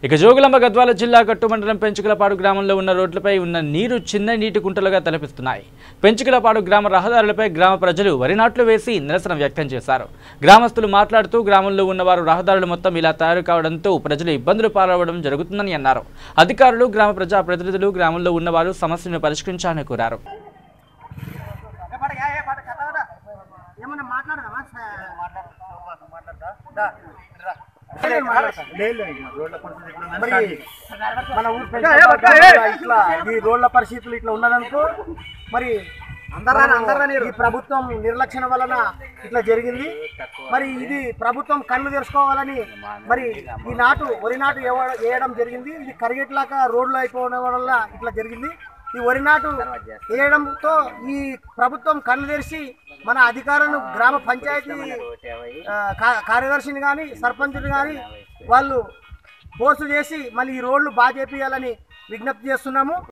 ఇక జోగులాంబ గద్వాల జిల్లా గట్టు మండలం పెంచుకలపాడు గ్రామంలో ఉన్న రోడ్లపై ఉన్న నీరు చిన్న నీటి కుంటలుగా తలపిస్తున్నాయి. పెంచుకలపాడు గ్రామ రహదారులపై గ్రామ ప్రజలు వరి నాట్లు వేసి నిరసన వ్యక్తం చేశారు. గ్రామస్తులు మాట్లాడుతూ గ్రామంలో ఉన్నవారు రహదారులు మొత్తం ఇలా తయారు కావడంతో ప్రజలు ఇబ్బందులు పాలవడం జరుగుతుందని అన్నారు. అధికారులు గ్రామ ప్రజా ప్రతినిధులు గ్రామంలో ఉన్నవారు సమస్యను పరిష్కరించాలని కోరారు. ఈ రోడ్ల పరిస్థితులు ఇట్లా ఉన్నదనుకో మరి ఈ ప్రభుత్వం నిర్లక్ష్యం వలన ఇట్లా జరిగింది. మరి ఇది ప్రభుత్వం కళ్ళు తెరుచుకోవాలని మరి ఈ వరి నాటు వేయడం జరిగింది. ఇది కరిగేట్లాగా రోడ్లు అయిపోవడం వల్ల ఇట్లా జరిగింది. ఈ వరి నాటు వేయడంతో ఈ ప్రభుత్వం కళ్ళు తెరిచి మన అధికారులను గ్రామ పంచాయతీ కార్యదర్శిని కానీ సర్పంచుని కానీ వాళ్ళు పోస్టు చేసి మళ్ళీ ఈ రోడ్లు బాగా చేపియాలని విజ్ఞప్తి చేస్తున్నాము.